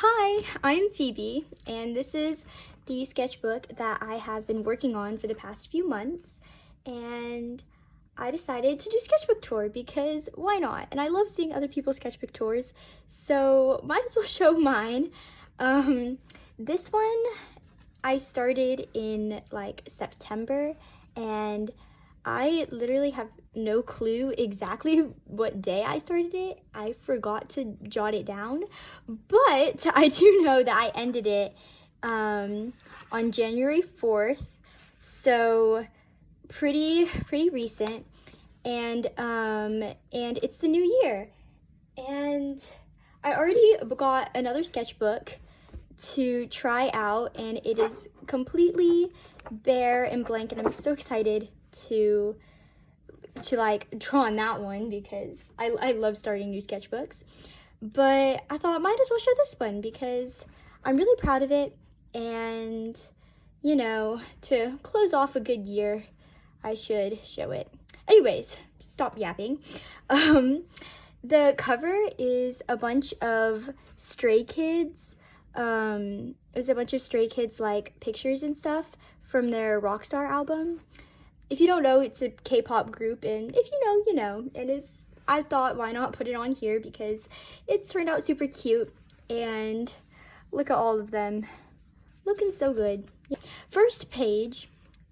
Hi, I'm Phoebe, and this is the sketchbook that I have been working on for the past few months, and I decided to do sketchbook tour because why not? And I love seeing other people's sketchbook tours, so might as well show mine. This one I started in like September, and I literally have no clue exactly what day I started it. I forgot to jot it down, but I do know that I ended it on January 4th, so pretty recent, and it's the new year, and I already got another sketchbook to try out, and it is completely bare and blank, and I'm so excited to like draw on that one because I love starting new sketchbooks. But I thought I might as well show this one because I'm really proud of it, and you know, to close off a good year, I should show it. Anyways, stop yapping. The cover is a bunch of Stray Kids. It's a bunch of Stray Kids like pictures and stuff from their Rockstar album. If you don't know, it's a K-pop group, and if you know, you know. And I thought, why not put it on here because it's turned out super cute, and look at all of them, looking so good. First page,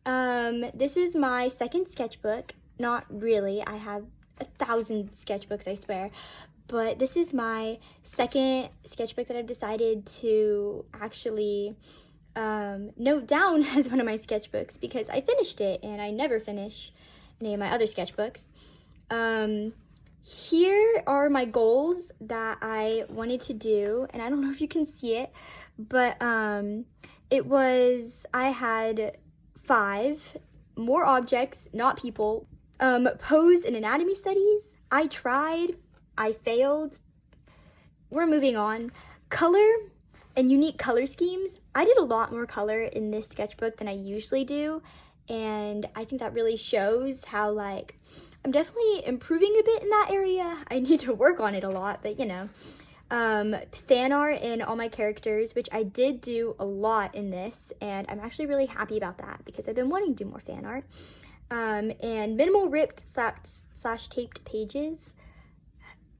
this is my second sketchbook. Not really, I have 1,000 sketchbooks, I swear. But this is my second sketchbook that I've decided to actually note down as one of my sketchbooks because I finished it and I never finish any of my other sketchbooks. Here are my goals that I wanted to do, and I don't know if you can see it, but I had 5 more objects, not people. Pose and anatomy studies. I tried, I failed. We're moving on. Color and unique color schemes. I did a lot more color in this sketchbook than I usually do, and I think that really shows how like I'm definitely improving a bit in that area. I need to work on it a lot, but you know. Fan art in all my characters, which I did do a lot in this, and I'm actually really happy about that because I've been wanting to do more fan art. And minimal ripped slash taped pages.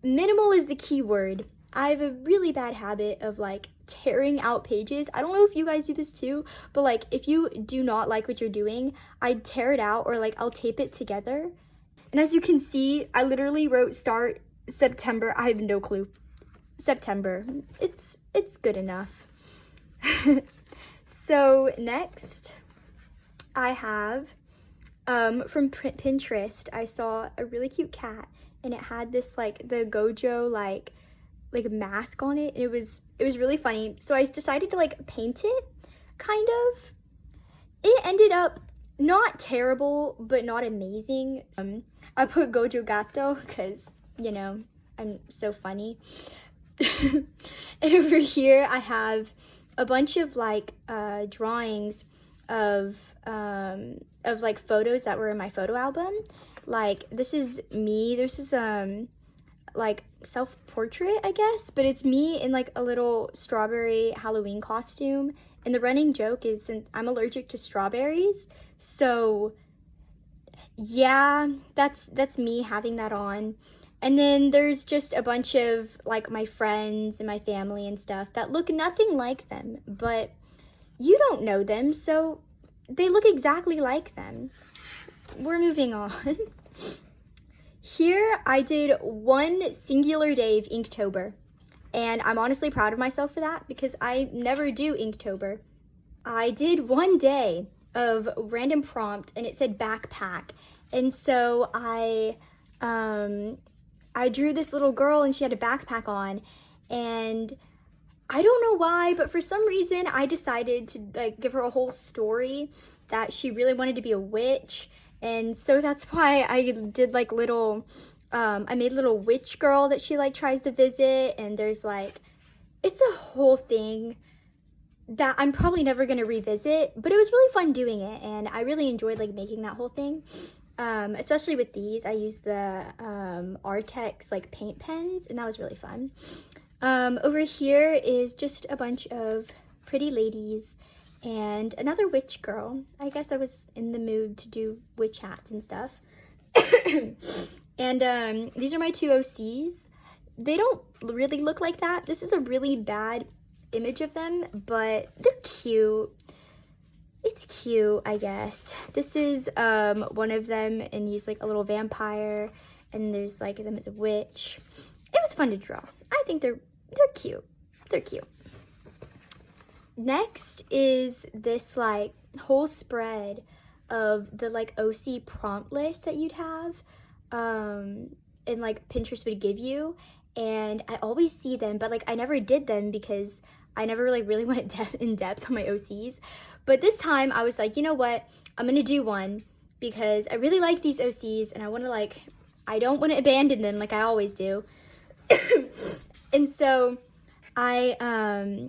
Minimal is the key word. I have a really bad habit of like tearing out pages. I don't know if you guys do this too, but like if you do not like what you're doing, I'd tear it out or like I'll tape it together. And as you can see, I literally wrote start September. I have no clue. September. It's good enough. So next I have from Pinterest, I saw a really cute cat, and it had this like the Gojo like mask on it, and it was really funny. So I decided to like paint it, kind of. It ended up not terrible, but not amazing. I put Gojo Gato because, you know, I'm so funny. And over here I have a bunch of like drawings of like photos that were in my photo album. Like this is me. This is like self-portrait, I guess, but it's me in like a little strawberry Halloween costume. And the running joke is since I'm allergic to strawberries, so yeah, that's me having that on. And then there's just a bunch of like my friends and my family and stuff that look nothing like them, but you don't know them, so they look exactly like them. We're moving on. Here I did one singular day of Inktober, and I'm honestly proud of myself for that because I never do Inktober. I did one day of random prompt, and it said backpack, and so I drew this little girl, and she had a backpack on, and I don't know why, but for some reason I decided to like give her a whole story that she really wanted to be a witch. And so that's why I did like little, I made a little witch girl that she like tries to visit, and there's like, it's a whole thing that I'm probably never gonna revisit, but it was really fun doing it, and I really enjoyed like making that whole thing. Especially with these, I used the Artex like paint pens, and that was really fun. Over here is just a bunch of pretty ladies and another witch girl. I guess I was in the mood to do witch hats and stuff. And these are my two OCs. They don't really look like that. This is a really bad image of them, but they're cute. It's cute, I guess. This is one of them, and he's like a little vampire, and there's like them as a witch. It was fun to draw. I think they're cute. They're cute. Next is this like whole spread of the like OC prompt list that you'd have and like Pinterest would give you, and I always see them, but like I never did them because I never like really went in depth on my OCs. But this time I was like, you know what, I'm gonna do one because I really like these OCs and I don't want to abandon them like I always do. And so I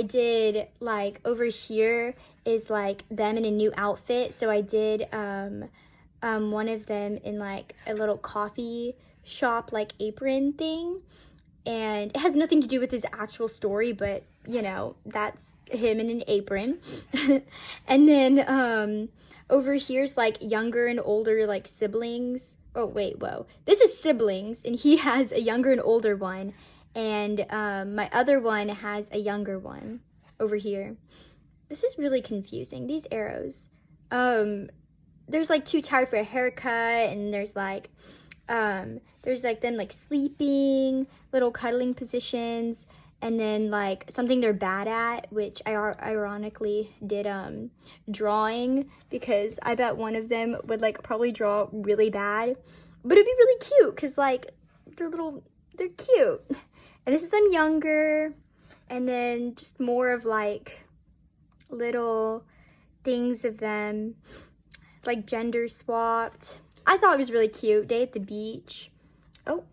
did like over here is like them in a new outfit. So I did one of them in like a little coffee shop like apron thing, and it has nothing to do with his actual story, but you know, that's him in an apron. And then over here's like younger and older like siblings. Oh wait, whoa, this is siblings, and he has a younger and older one, and my other one has a younger one over here. This is really confusing, these arrows. There's like too tired for a haircut, and there's like them like sleeping, little cuddling positions, and then like something they're bad at, which I ironically did drawing, because I bet one of them would like probably draw really bad, but it'd be really cute because like they're cute. And this is them younger, and then just more of like little things of them like gender swapped. I thought it was really cute. Day at the beach. Oh,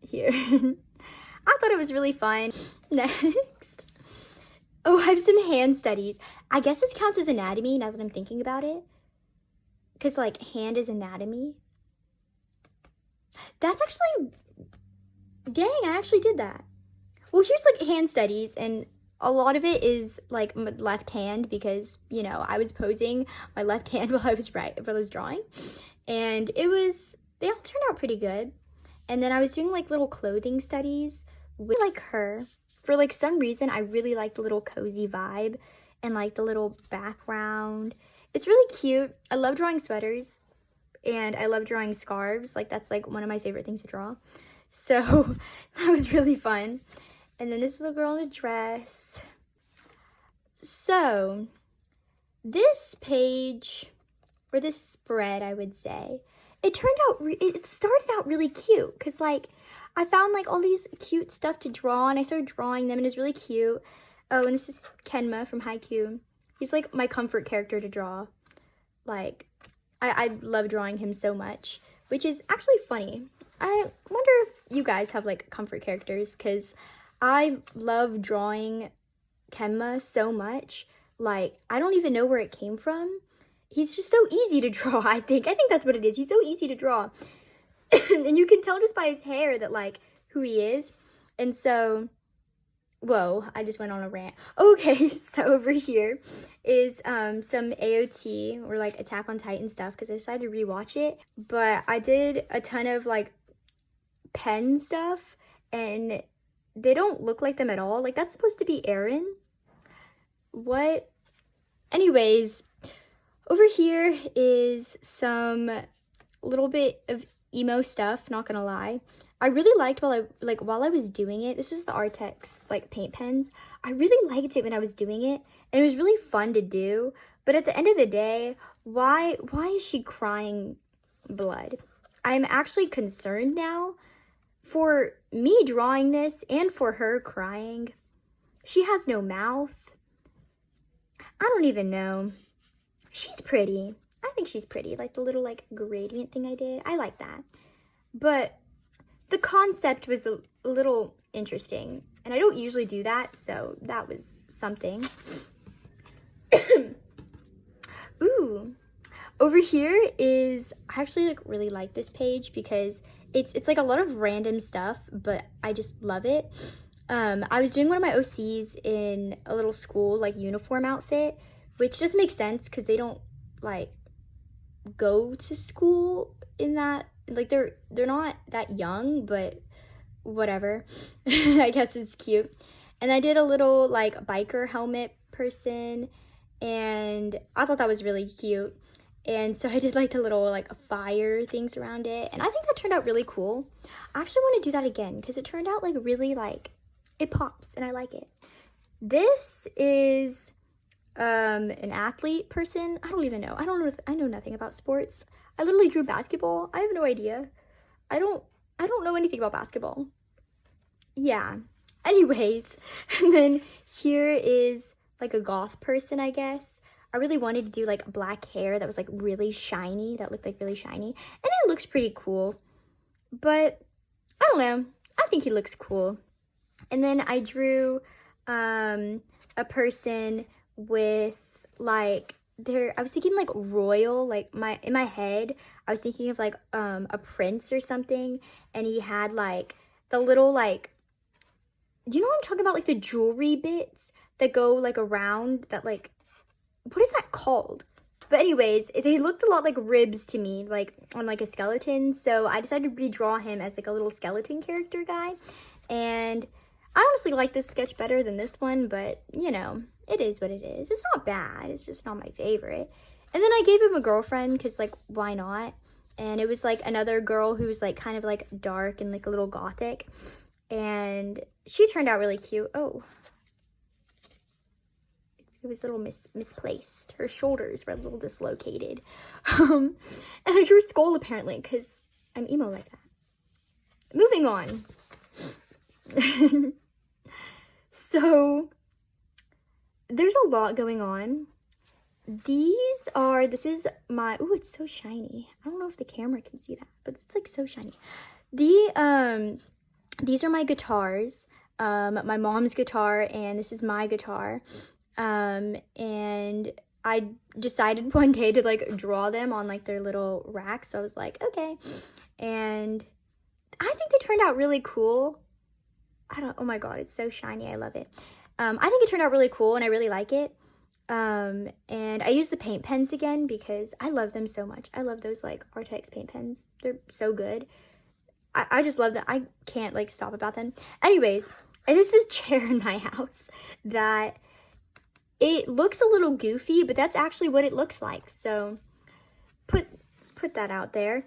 here. I thought it was really fun. Next. Oh, I have some hand studies. I guess this counts as anatomy now that I'm thinking about it. Because, like, hand is anatomy. That's actually... Dang, I actually did that. Well, here's, like, hand studies, and a lot of it is, like, my left hand because, you know, I was posing my left hand while I was drawing. And they all turned out pretty good. And then I was doing like little clothing studies with like her. For like some reason, I really like the little cozy vibe and like the little background. It's really cute. I love drawing sweaters and I love drawing scarves. Like that's like one of my favorite things to draw. So that was really fun. And then this little girl in a dress. So this page, or this spread, I would say, it started out really cute because like I found like all these cute stuff to draw, and I started drawing them, and it's really cute. Oh, and this is Kenma from Haikyuu. He's like my comfort character to draw. Like I love drawing him so much, which is actually funny. I wonder if you guys have like comfort characters, because I love drawing Kenma so much. Like I don't even know where it came from. He's just so easy to draw, I think. I think that's what it is. He's so easy to draw. And you can tell just by his hair that, like, who he is. And so, whoa, I just went on a rant. Okay, so over here is some AOT, or, like, Attack on Titan stuff, because I decided to rewatch it. But I did a ton of, like, pen stuff, and they don't look like them at all. Like, that's supposed to be Eren. What? Anyways... Over here is some little bit of emo stuff, not gonna lie. I really liked while I was doing it. This was the Artex like paint pens. I really liked it when I was doing it, and it was really fun to do. But at the end of the day, why is she crying blood? I'm actually concerned now for me drawing this and for her crying. She has no mouth. I don't even know. She's pretty. I think she's pretty. Like the little like gradient thing I did. I like that. But the concept was a little interesting. And I don't usually do that, so that was something. Ooh. Over here is, I actually like really like this page because it's like a lot of random stuff, but I just love it. I was doing one of my OCs in a little school, like, uniform outfit, which just makes sense because they don't, like, go to school in that, like, they're not that young, but whatever. I guess it's cute. And I did a little, like, biker helmet person, and I thought that was really cute. And so I did, like, the little, like, fire things around it, and I think that turned out really cool. I actually want to do that again because it turned out, like, really, like, it pops, and I like it. This is an athlete person. I don't even know. I know nothing about sports. I literally drew basketball. I have no idea. I don't know anything about basketball. Yeah. Anyways, and then here is like a goth person, I guess. I really wanted to do like black hair that was like really shiny, that looked like really shiny. And it looks pretty cool. But I don't know. I think he looks cool. And then I drew a person with like I was thinking like royal, like in my head I was thinking of like a prince or something, and he had like the little like, do you know what I'm talking about, like the jewelry bits that go like around that, like, what is that called? But anyways, they looked a lot like ribs to me, like on like a skeleton, so I decided to redraw him as like a little skeleton character guy. And I honestly like this sketch better than this one, but you know, it is what it is. It's not bad, it's just not my favorite. And then I gave him a girlfriend because, like, why not? And it was like another girl who was like kind of like dark and like a little gothic, and she turned out really cute. Oh, it was a little misplaced. Her shoulders were a little dislocated. And I drew a skull apparently because I'm emo like that. Moving on. So there's a lot going on. This is my, ooh, it's so shiny. I don't know if the camera can see that, but it's like so shiny. These are my guitars. My mom's guitar, and this is my guitar. And I decided one day to like draw them on like their little racks. So I was like, okay. And I think they turned out really cool. Oh my God, it's so shiny. I love it. I think it turned out really cool and I really like it. And I use the paint pens again because I love them so much. I love those like Artex paint pens. They're so good. I just love them. I can't like stop about them. Anyways, and this is a chair in my house that it looks a little goofy, but that's actually what it looks like. So put that out there.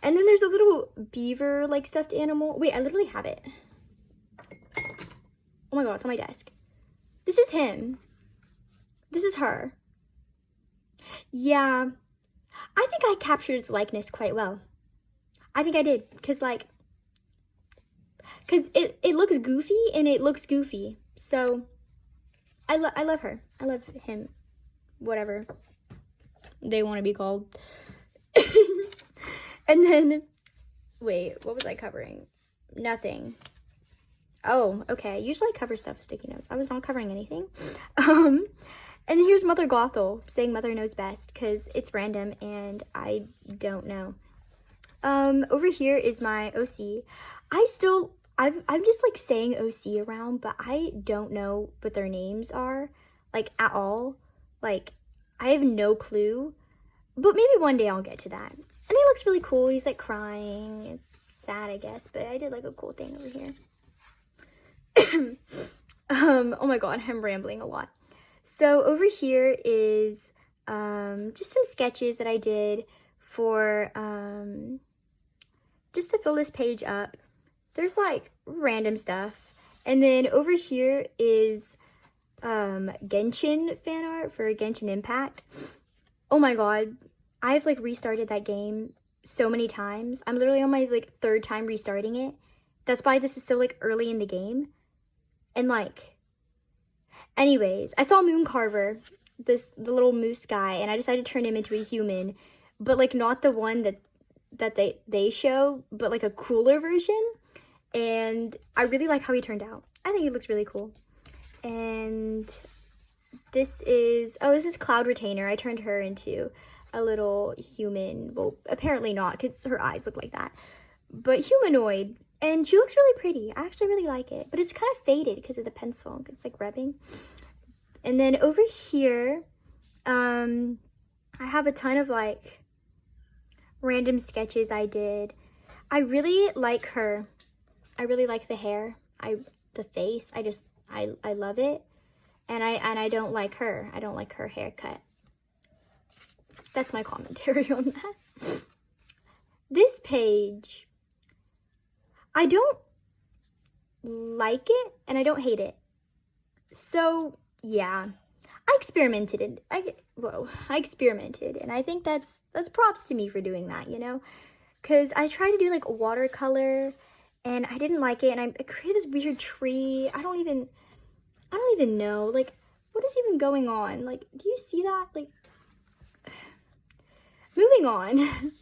And then there's a little beaver like stuffed animal. Wait, I literally have it. Oh my God, it's on my desk. This is him. This is her. Yeah, I think I captured its likeness quite well. I think I did, because it looks goofy and it looks goofy. So I love her. I love him. Whatever they want to be called. And then, wait, what was I covering? Nothing. Oh, okay. Usually I cover stuff with sticky notes. I was not covering anything. And then here's Mother Gothel saying Mother knows best because it's random and I don't know. Over here is my OC. I'm just like saying OC around, but I don't know what their names are, like, at all. Like, I have no clue, but maybe one day I'll get to that. And he looks really cool. He's like crying. It's sad, I guess, but I did like a cool thing over here. Oh my God, I'm rambling a lot. So over here is just some sketches that I did for just to fill this page up. There's like random stuff. And then over here is Genshin fan art for Genshin Impact. Oh my God, I've like restarted that game so many times. I'm literally on my like third time restarting it. That's why this is so like early in the game. And like, anyways, I saw Moon Carver, the little moose guy, and I decided to turn him into a human, but like not the one that they show, but like a cooler version. And I really like how he turned out. I think he looks really cool. And this is Cloud Retainer. I turned her into a little human. Well, apparently not, because her eyes look like that. But humanoid. And she looks really pretty. I actually really like it. But it's kind of faded because of the pencil. It's like rubbing. And then over here, I have a ton of like random sketches I did. I really like her. I really like the hair. The face. I love it. And I don't like her. I don't like her haircut. That's my commentary on that. This page, I don't like it and I don't hate it. So yeah, I experimented and I think that's props to me for doing that, you know, because I tried to do like watercolor and I didn't like it, and I created this weird tree. I don't even know, like, what is even going on? Like, do you see that? Like, moving on.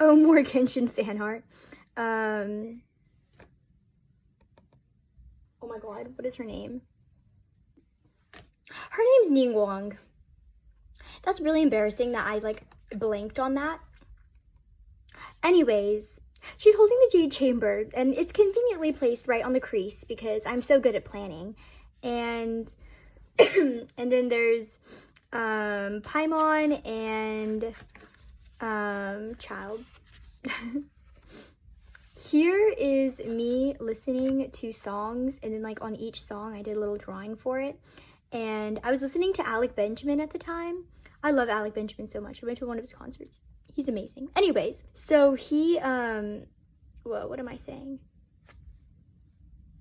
Oh, more Genshin fan art. Oh my god, what is her name? Her name's Ningguang. That's really embarrassing that I like blanked on that. Anyways, she's holding the jade chamber and it's conveniently placed right on the crease because I'm so good at planning. And and then there's Paimon and Child. Here is me listening to songs, and then like on each song I did a little drawing for it. And I was listening to Alec Benjamin at the time. I love Alec Benjamin so much. I went to one of his concerts. He's amazing. Anyways, so he what am I saying?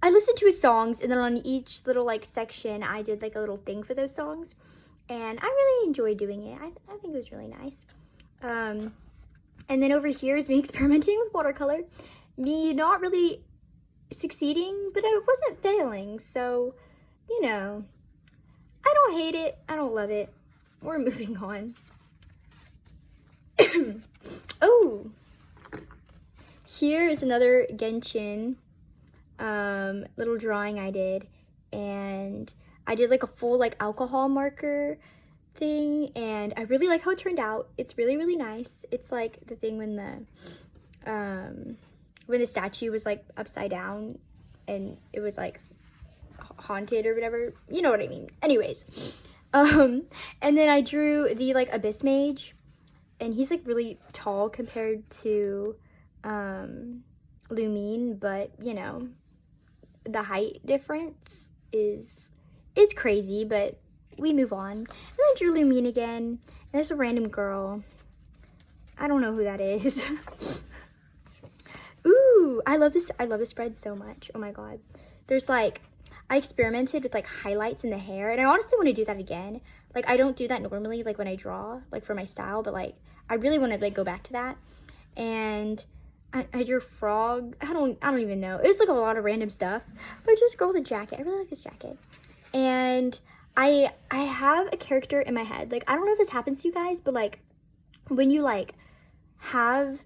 I listened to his songs, and then on each little like section I did like a little thing for those songs, and I really enjoyed doing it. I think it was really nice. And then over here is me experimenting with watercolor. Me not really succeeding, but I wasn't failing. So, you know, I don't hate it. I don't love it. We're moving on. Oh, here is another Genshin little drawing I did. And I did like a full like alcohol marker thing, and I really like how it turned out. It's really, really nice. It's like the thing when the statue was like upside down and it was like haunted or whatever, you know what I mean. Anyways, and then I drew the like abyss mage, and he's like really tall compared to Lumine, but you know, the height difference is crazy, but we move on. And then I drew Lumine again, and there's a random girl. I don't know who that is. Ooh, I love this spread so much. Oh my god. There's like, I experimented with like highlights in the hair, and I honestly want to do that again. Like, I don't do that normally, like when I draw, like for my style, but like, I really want to like go back to that. And I drew a frog. I don't even know. It was like a lot of random stuff. But just go with a jacket. I really like this jacket. And I have a character in my head. Like, I don't know if this happens to you guys, but like when you like have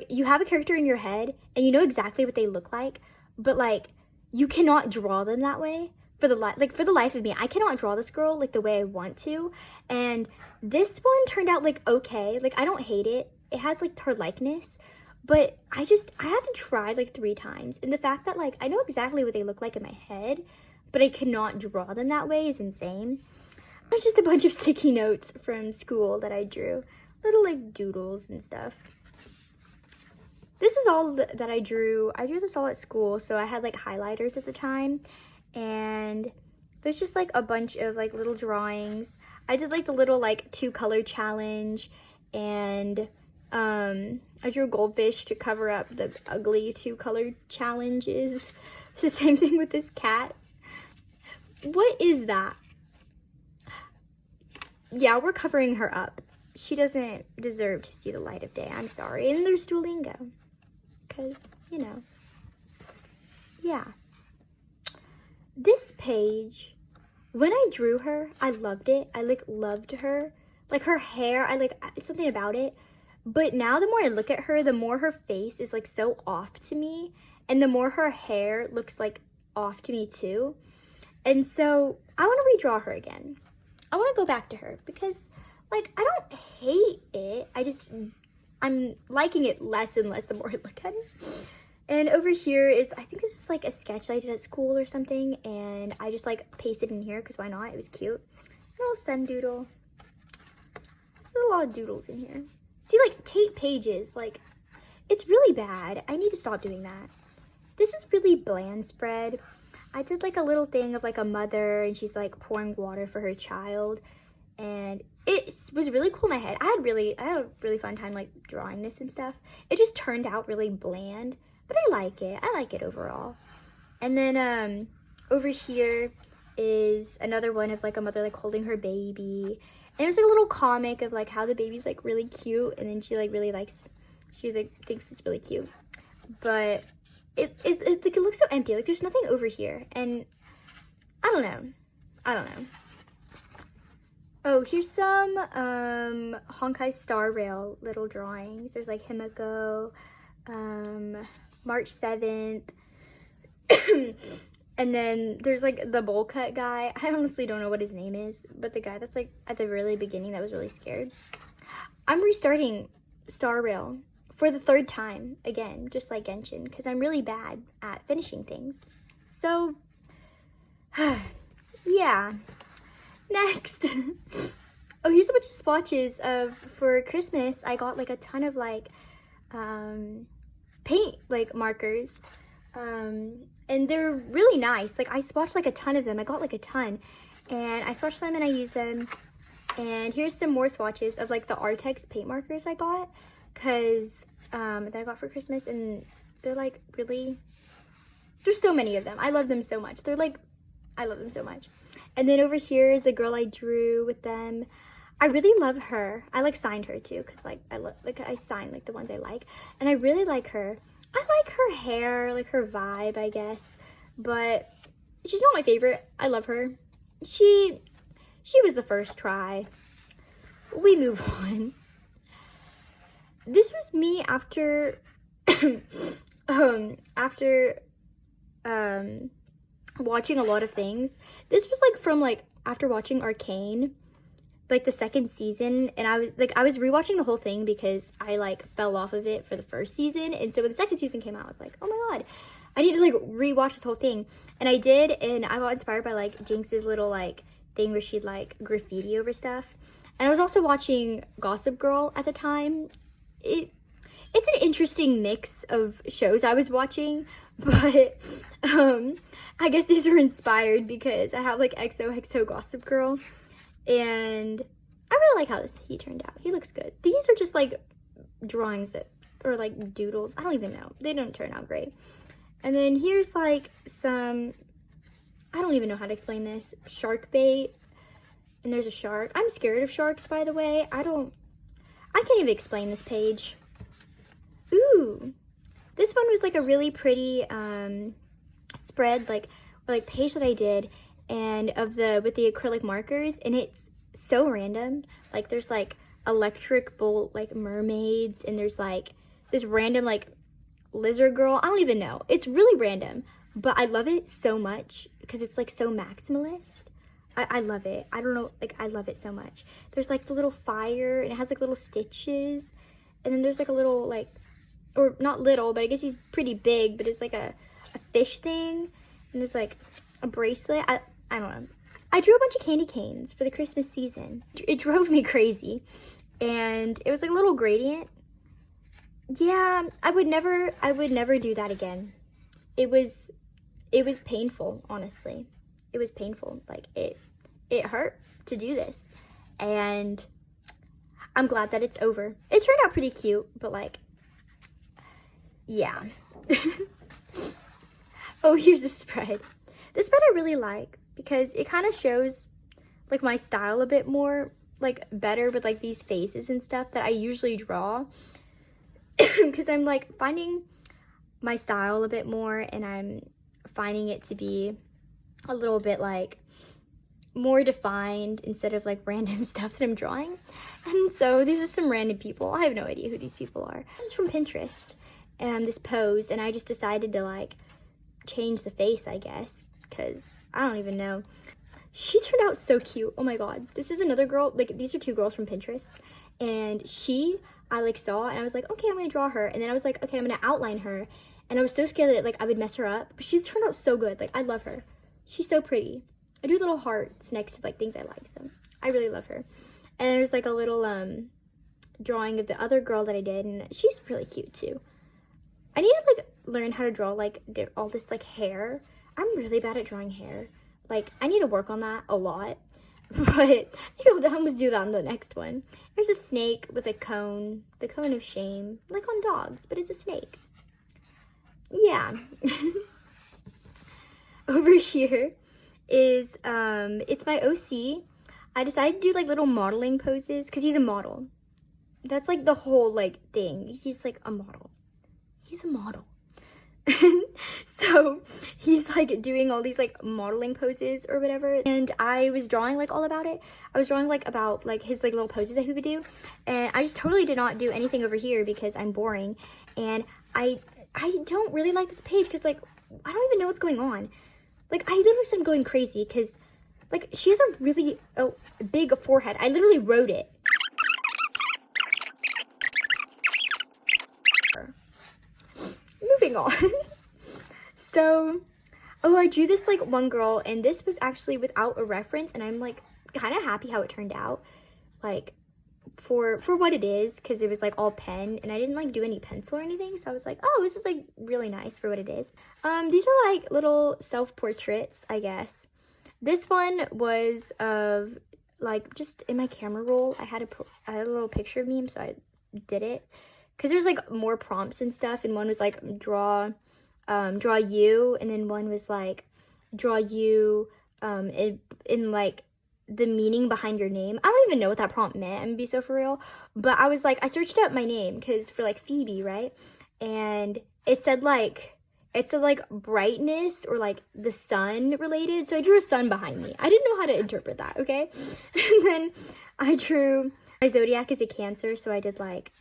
you have a character in your head and you know exactly what they look like, but like you cannot draw them that way for the life of me. I cannot draw this girl like the way I want to. And this one turned out like okay. Like, I don't hate it. It has like her likeness, but I had to try like 3 times. And the fact that like I know exactly what they look like in my head, but I cannot draw them that way is insane. There's just a bunch of sticky notes from school that I drew. Little like doodles and stuff. This is all that I drew. I drew this all at school, so I had like highlighters at the time. And there's just like a bunch of like little drawings. I did like the little like 2-color challenge, and I drew a goldfish to cover up the ugly 2-color challenges. It's the same thing with this cat. What is that? Yeah, we're covering her up. She doesn't deserve to see the light of day. I'm sorry. And then there's Duolingo. Because, you know. Yeah. This page, when I drew her, I loved it. I like loved her. Like her hair, I like something about it. But now the more I look at her, the more her face is like so off to me. And the more her hair looks like off to me too. And so I want to redraw her again. I want to go back to her because like I don't hate it. I'm liking it less and less the more I look at it. And over here is, I think this is like a sketch that I did at school or something, and I just like pasted in here because why not? It was cute. A little sun doodle. There's a lot of doodles in here. See, like tape pages, like it's really bad. I need to stop doing that. This is really bland spread. I did like a little thing of like a mother and she's like pouring water for her child, and it was really cool in my head. I had a really fun time like drawing this and stuff. It just turned out really bland, but I like it. I like it overall. And then over here is another one of like a mother like holding her baby. And there's like a little comic of like how the baby's like really cute, and then she like really likes, she like thinks it's really cute. But it like it looks so empty. Like there's nothing over here, and I don't know. Oh, here's some Honkai Star Rail little drawings. There's like Himiko, March 7th. And then there's like the bowl cut guy. I honestly don't know what his name is, but the guy that's like at the really beginning that was really scared. I'm restarting Star Rail for the 3rd time again, just like Genshin, because I'm really bad at finishing things. So, yeah. Next. Oh, here's a bunch of swatches of, for Christmas, I got like a ton of like paint like markers. And they're really nice. Like I swatched like a ton of them. I got like a ton, and I swatched them and I used them. And here's some more swatches of like the Artex paint markers I got, because that I got for Christmas, and they're like really, there's so many of them. I love them so much. They're like, I love them so much. And then over here is a girl I drew with them. I really love her. I like signed her too, because like I sign like the ones I like, and I really like her. I like her hair, like her vibe, I guess, but she's not my favorite. I love her. She was the first try. We move on. This was me after watching a lot of things. This was like from like after watching Arcane, like the 2nd season, and I was rewatching the whole thing because I like fell off of it for the 1st season, and so when the 2nd season came out, I was like, oh my god, I need to like rewatch this whole thing. And I did, and I got inspired by like Jinx's little like thing where she'd like graffiti over stuff. And I was also watching Gossip Girl at the time. It's an interesting mix of shows I was watching, but I guess these were inspired because I have like XOXO Gossip Girl, and I really like how he turned out. He looks good. These are just like drawings that, or like doodles. I don't even know. They don't turn out great. And then here's like some, I don't even know how to explain this, shark bait. And there's a shark. I'm scared of sharks, by the way. I can't even explain this page. Ooh. This one was like a really pretty spread, like page that I did, and with the acrylic markers, and it's so random. Like there's like electric bolt like mermaids, and there's like this random like lizard girl. I don't even know. It's really random, but I love it so much because it's like so maximalist. I love it. I don't know, like I love it so much. There's like the little fire, and it has like little stitches, and then there's like a little like, or not little, but I guess he's pretty big, but it's like a fish thing, and there's like a bracelet. I don't know. I drew a bunch of candy canes for the Christmas season. It drove me crazy, and it was like a little gradient. Yeah, I would never do that again. It was painful, honestly. It was painful. Like it hurt to do this, and I'm glad that it's over. It turned out pretty cute, but like, yeah. Oh, here's a spread. This spread I really like because it kind of shows like my style a bit more, like better with like these faces and stuff that I usually draw. Because I'm like finding my style a bit more, and I'm finding it to be a little bit like more defined instead of like random stuff that I'm drawing. And so these are some random people. I have no idea who these people are. This is from Pinterest, and this pose, and I just decided to like change the face, I guess, because I don't even know. She turned out so cute. Oh my god. This is another girl. Like these are 2 girls from Pinterest, and I like saw, and I was like, okay, I'm gonna draw her. And then I was like, okay, I'm gonna outline her. and I was so scared that like I would mess her up, but she turned out so good. Like, I love her. She's so pretty. I do little hearts next to like things I like, so I really love her. And there's like a little drawing of the other girl that I did, and she's really cute too. I need to like learn how to draw like all this like hair. I'm really bad at drawing hair. Like, I need to work on that a lot. But let's do that on the next one. There's a snake with a cone, the cone of shame, like on dogs, but it's a snake. Yeah. Over here is it's my OC. I decided to do like little modeling poses because he's a model. That's like the whole like thing. He's like a model. He's a model. So he's like doing all these like modeling poses or whatever, and I was drawing like all about it. I was drawing like about like his like little poses that he would do, and I just totally did not do anything over here because I'm boring, and I don't really like this page because like I don't even know what's going on. Like, I literally started going crazy because like she has a really big forehead. I literally wrote it. Moving on. So, I drew this like one girl, and this was actually without a reference, and I'm like kind of happy how it turned out, like for what it is, because it was like all pen, and I didn't like do any pencil or anything, so I was like, oh, this is like really nice for what it is. These are like little self-portraits, I guess. This one was of like just in my camera roll. I had a little picture of me, so I did it. Because there's like more prompts and stuff, and one was like draw you, and then one was like draw you in like the meaning behind your name. I don't even know what that prompt meant, I'm gonna be so for real, but I was like, I searched up my name because for like Phoebe, right? And it said like brightness or like the sun related, so I drew a sun behind me. I didn't know how to interpret that, okay? And then I drew my zodiac as a Cancer, so I did like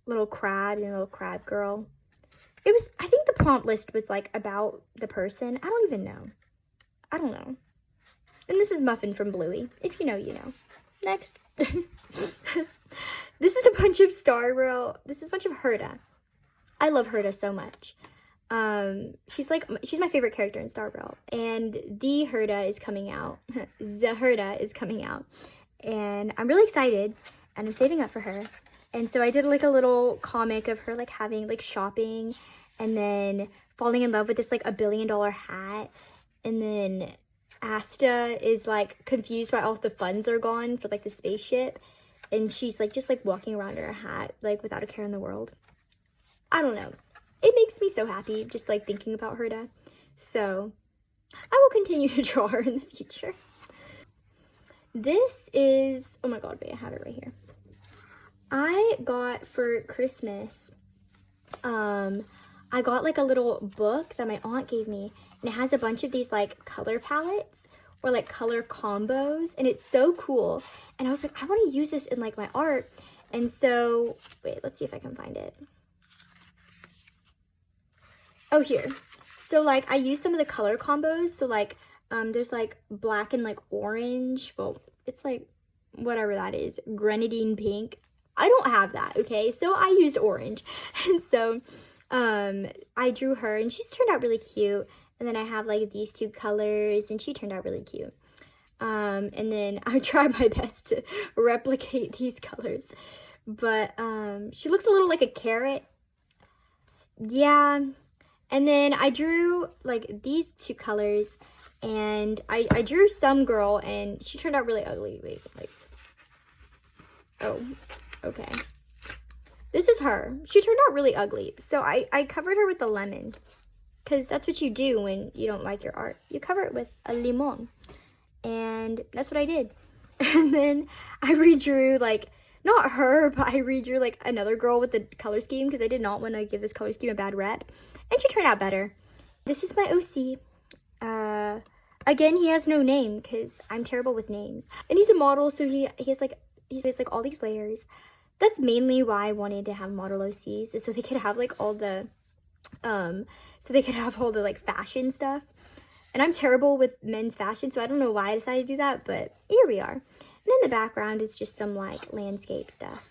little crab and a little crab girl. It was, I think the prompt list was like about the person. I don't even know. I don't know. And this is Muffin from Bluey. If you know, you know. Next. This is a bunch of this is a bunch of Herda. I love Herda so much. She's my favorite character in Star Rail. And the Herda is coming out. The Herda is coming out. And I'm really excited. And I'm saving up for her. And so I did like a little comic of her like having like shopping and then falling in love with this like $1 billion hat. And then Asta is like confused why all of the funds are gone for like the spaceship. And she's like just like walking around in her hat like without a care in the world. I don't know. It makes me so happy just like thinking about Herda. So I will continue to draw her in the future. This is, oh my god, wait, I have it right here. I got for Christmas, I got like a little book that my aunt gave me, and it has a bunch of these like color palettes or like color combos, and it's so cool. And I was like, I want to use this in like my art. And so, wait, let's see if I can find it. Oh, here. So like I used some of the color combos. So like, there's like black and like orange. Well, it's like whatever that is, grenadine pink. I don't have that, okay? So I used orange. And so I drew her, and she's turned out really cute. And then I have like these two colors, and she turned out really cute. And then I tried my best to replicate these colors. But she looks a little like a carrot. Yeah. And then I drew like these two colors, and I drew some girl, and she turned out really ugly. Wait, like, oh. Okay, this is her. She turned out really ugly, so I covered her with a lemon, because that's what you do when you don't like your art. You cover it with a limon, and that's what I did. And then I redrew, like, not her, but I redrew like another girl with the color scheme, because I did not want to give this color scheme a bad rep, and she turned out better. This is my OC. Again, he has no name because I'm terrible with names, and he's a model, so he has like all these layers. That's mainly why I wanted to have model OCs, is so they could have like all the like fashion stuff. And I'm terrible with men's fashion, so I don't know why I decided to do that, but here we are. And in the background is just some like landscape stuff.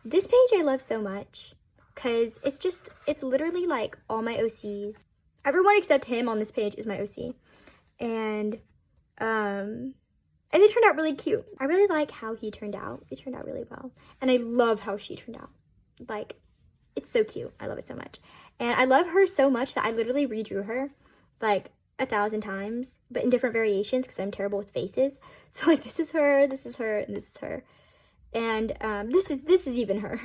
This page I love so much. because it's literally like all my OCs. Everyone except him on this page is my OC. And they turned out really cute. I really like how he turned out. It turned out really well. And I love how she turned out. Like, it's so cute. I love it so much. And I love her so much that I literally redrew her like 1,000 times, but in different variations because I'm terrible with faces. So like this is her, and this is her. And this is even her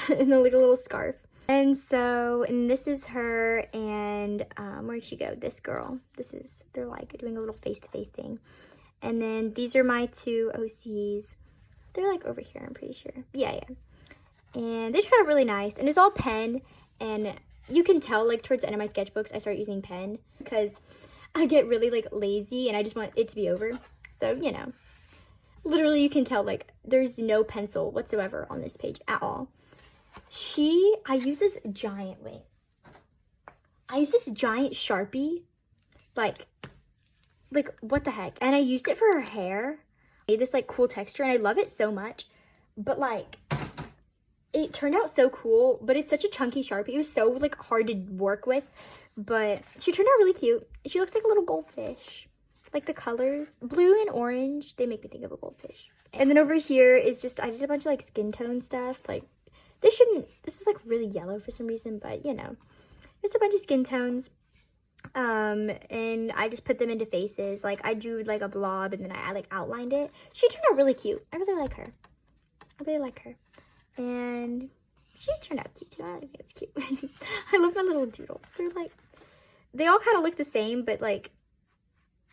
in like a little scarf. And this is her, and where'd she go? This girl. They're like doing a little face-to-face thing. And then these are my two OCs. They're like over here, I'm pretty sure. Yeah. And they turned out really nice. And it's all pen, and you can tell like towards the end of my sketchbooks I start using pen because I get really like lazy and I just want it to be over. So, you know, literally you can tell like there's no pencil whatsoever on this page at all. I use this giant Sharpie, like what the heck? And I used it for her hair. Made this like cool texture and I love it so much. But like, it turned out so cool, but it's such a chunky Sharpie. It was so like hard to work with, but she turned out really cute. She looks like a little goldfish. Like the colors, blue and orange, they make me think of a goldfish. And then over here is just, I did a bunch of like skin tone stuff. Like this is like really yellow for some reason, but you know, there's a bunch of skin tones. And I just put them into faces. Like I drew like a blob and then I like outlined it. She turned out really cute. I really like her. And she turned out cute too. I think it's cute. I love my little doodles. They all kind of look the same, but like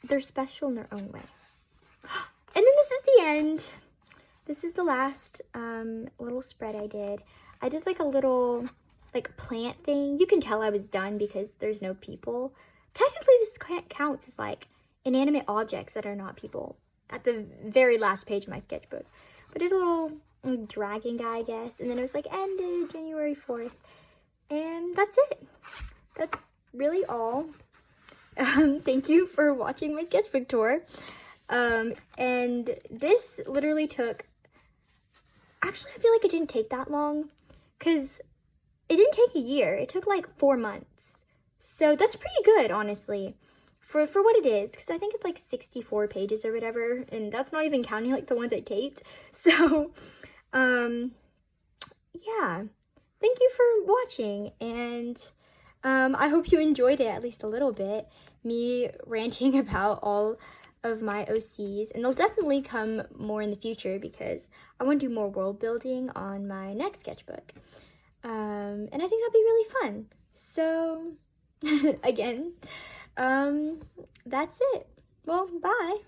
they're special in their own way. And then this is the end. This is the last little spread I did. I did like a little like plant thing. You can tell I was done because there's no people. Technically this counts as like inanimate objects that are not people at the very last page of my sketchbook. But I did a little dragon guy, I guess, and then it was like ended January 4th, and that's it. That's really all. Thank you for watching my sketchbook tour. And this literally took, actually I feel like it didn't take that long because it didn't take a year. It took like 4 months. So that's pretty good, honestly, for what it is, because I think it's like 64 pages or whatever, and that's not even counting like the ones I taped. So yeah, thank you for watching, and I hope you enjoyed it at least a little bit, me ranting about all of my OCs, and they'll definitely come more in the future because I want to do more world building on my next sketchbook, and I think that'll be really fun. So again, that's it. Well, bye.